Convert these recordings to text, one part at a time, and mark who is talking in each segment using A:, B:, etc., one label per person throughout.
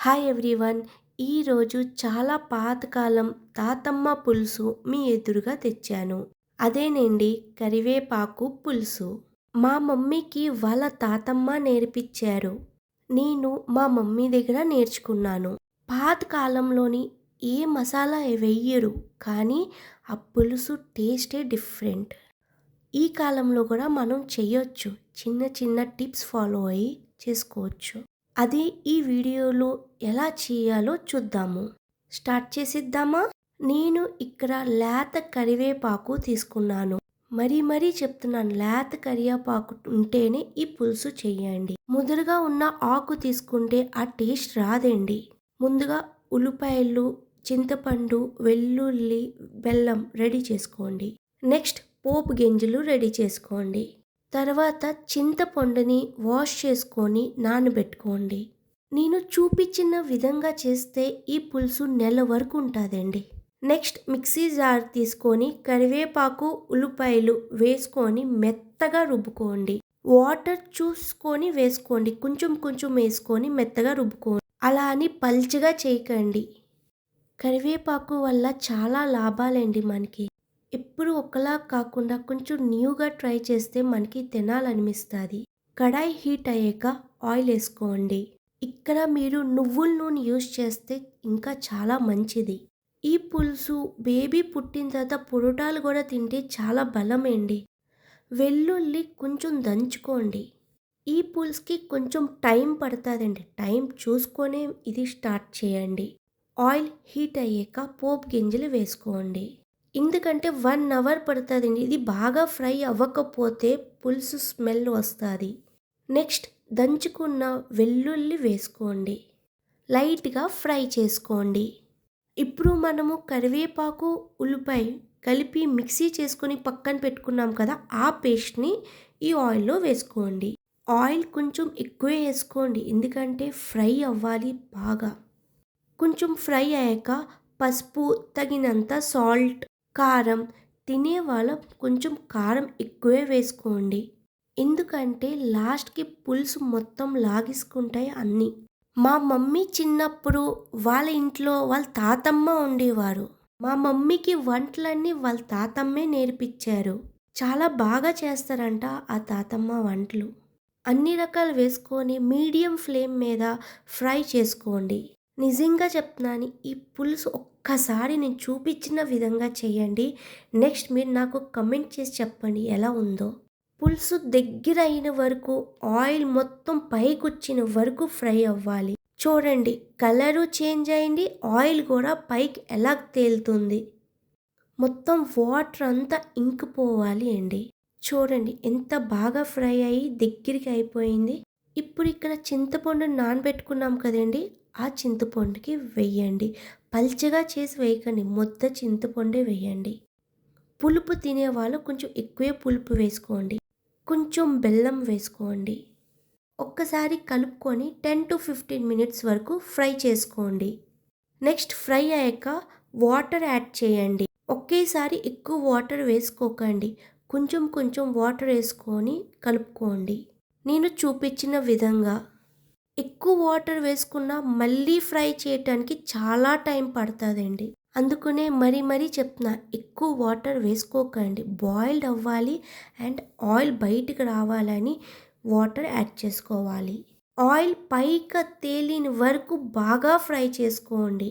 A: Hi everyone. ఈరోజు చాలా పాతకాలం తాతమ్మ పులుసు మీ ఎదురుగా తెచ్చాను. అదేనండి కరివేపాకు పులుసు. మా మమ్మీకి వాళ్ళ తాతమ్మ నేర్పించారు. నేను మా మమ్మీ దగ్గర నేర్చుకున్నాను. పాతకాలంలోని ఏ మసాలా వెయ్యరు, కానీ ఆ పులుసు టేస్టే డిఫరెంట్. ఈ కాలంలో కూడా మనం చేయొచ్చు. చిన్న చిన్న టిప్స్ ఫాలో అయ్యి చేసుకోవచ్చు. అది ఈ వీడియోలో ఎలా చేయాలో చూద్దాము. స్టార్ట్ చేసిద్దామా? నేను ఇక్కడ లేత కరివేపాకు తీసుకున్నాను. మరీ చెప్తున్నాను, లేత కరివేపాకు ఉంటేనే ఈ పులుసు చెయ్యండి. ముదురుగా ఉన్న ఆకు తీసుకుంటే ఆ టేస్ట్ రాదండి. ముందుగా ఉల్లిపాయలు, చింతపండు, వెల్లుల్లి, బెల్లం రెడీ చేసుకోండి. నెక్స్ట్ పోపు గింజలు రెడీ చేసుకోండి. తర్వాత చింతపండుని వాష్ చేసుకొని నానబెట్టుకోండి. నేను చూపించిన విధంగా చేస్తే ఈ పులుసు నెల వరకు ఉంటుందండి. నెక్స్ట్ మిక్సీ జార్ తీసుకొని కరివేపాకు, ఉల్లిపాయలు వేసుకొని మెత్తగా రుబ్బుకోండి. వాటర్ చూసుకొని వేసుకోండి. కొంచెం వేసుకొని మెత్తగా రుబ్బుకోండి. అలా అని పల్చగా చేయకండి. కరివేపాకు వల్ల చాలా లాభాలండి మనకి. ఎప్పుడు ఒకలా కాకుండా కొంచెం న్యూగా ట్రై చేస్తే మనకి తినాలనిపిస్తుంది. కడాయి హీట్ అయ్యాక ఆయిల్ వేసుకోండి. ఇక్కడ మీరు నువ్వుల నూనె యూస్ చేస్తే ఇంకా చాలా మంచిది. ఈ పులుసు బేబీ పుట్టిన తర్వాత పురోటాలు కూడా తింటే చాలా బలమేండి. వెల్లుల్లి కొంచెం దంచుకోండి. ఈ పులుసుకి కొంచెం టైం పడుతుందండి. టైం చూసుకొనే ఇది స్టార్ట్ చేయండి. ఆయిల్ హీట్ అయ్యాక పోపు గింజలు వేసుకోండి. ఎందుకంటే 1 అవర్ పడుతుందండి. ఇది బాగా ఫ్రై అవ్వకపోతే పులుసు స్మెల్ వస్తుంది. నెక్స్ట్ దంచుకున్న వెల్లుల్లి వేసుకోండి. లైట్గా ఫ్రై చేసుకోండి. ఇప్పుడు మనము కరివేపాకు, ఉల్లిపాయ కలిపి మిక్సీ చేసుకొని పక్కన పెట్టుకున్నాం కదా, ఆ పేస్ట్ని ఈ ఆయిల్లో వేసుకోండి. ఆయిల్ కొంచెం ఎక్కువే వేసుకోండి, ఎందుకంటే ఫ్రై అవ్వాలి బాగా. కొంచెం ఫ్రై అయ్యాక పసుపు, తగినంత సాల్ట్, కారం, తినేవాళ్ళ కొంచెం కారం ఎక్కువే వేసుకోండి. ఎందుకంటే లాస్ట్కి పులుసు మొత్తం లాగేసుకుంటాయి అన్నీ. మా మమ్మీ చిన్నప్పుడు వాళ్ళ ఇంట్లో వాళ్ళ తాతమ్మ ఉండేవారు. మా మమ్మీకి వంటలన్నీ వాళ్ళ తాతమ్మే నేర్పించారు. చాలా బాగా చేస్తారంట ఆ తాతమ్మ వంటలు. అన్ని రకాలు వేసుకొని మీడియం ఫ్లేమ్ మీద ఫ్రై చేసుకోండి. నిజంగా చెప్తున్నాను, ఈ పులుసు ఒక్కసారి నేను చూపించిన విధంగా చేయండి. నెక్స్ట్ మీరు నాకు కమెంట్ చేసి చెప్పండి ఎలా ఉందో. పులుసు దగ్గర అయిన వరకు, ఆయిల్ మొత్తం పైకి వచ్చిన వరకు ఫ్రై అవ్వాలి. చూడండి, కలరు చేంజ్ అయింది, ఆయిల్ కూడా పైకి ఎలా తేలుతుంది. మొత్తం వాటర్ అంతా ఇంకిపోవాలి అండి. చూడండి ఎంత బాగా ఫ్రై అయ్యి దగ్గరికి అయిపోయింది. ఇప్పుడు ఇక్కడ చింతపండు నానబెట్టుకున్నాం కదండి, ఆ చింతపండుకి వేయండి. పల్చగా చేసి వేయకండి, ముద్ద చింతపండే వేయండి. పులుపు తినేవాళ్ళు కొంచెం ఎక్కువే పులుపు వేసుకోండి. కొంచెం బెల్లం వేసుకోండి. ఒక్కసారి కలుపుకొని 10 to 15 మినిట్స్ వరకు ఫ్రై చేసుకోండి. నెక్స్ట్ ఫ్రై అయ్యాక వాటర్ యాడ్ చేయండి. ఒకేసారి ఎక్కువ వాటర్ వేసుకోకండి. కొంచెం వాటర్ వేసుకొని కలుపుకోండి. నేను చూపించిన విధంగా. ఎక్కువ వాటర్ వేసుకున్నా మళ్ళీ ఫ్రై చేయటానికి చాలా టైం పడుతుందండి. అందుకనే మరీ చెప్తున్నా, ఎక్కువ వాటర్ వేసుకోకండి. బాయిల్డ్ అవ్వాలి అండ్ ఆయిల్ బయటికి రావాలని వాటర్ యాడ్ చేసుకోవాలి. ఆయిల్ పైకి తేలిన వరకు బాగా ఫ్రై చేసుకోండి.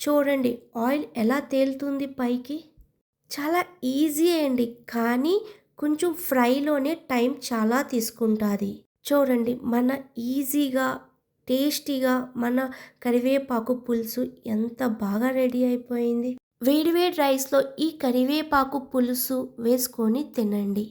A: చూడండి ఆయిల్ ఎలా తేలుతుంది పైకి. చాలా ఈజీ అండి, కానీ కొంచెం ఫ్రైలోనే టైం చాలా తీసుకుంటుంది. చూడండి మన ఈజీగా, టేస్టీగా మన కరివేపాకు పులుసు ఎంత బాగా రెడీ అయిపోయింది. వేడి రైస్లో ఈ కరివేపాకు పులుసు వేసుకొని తినండి.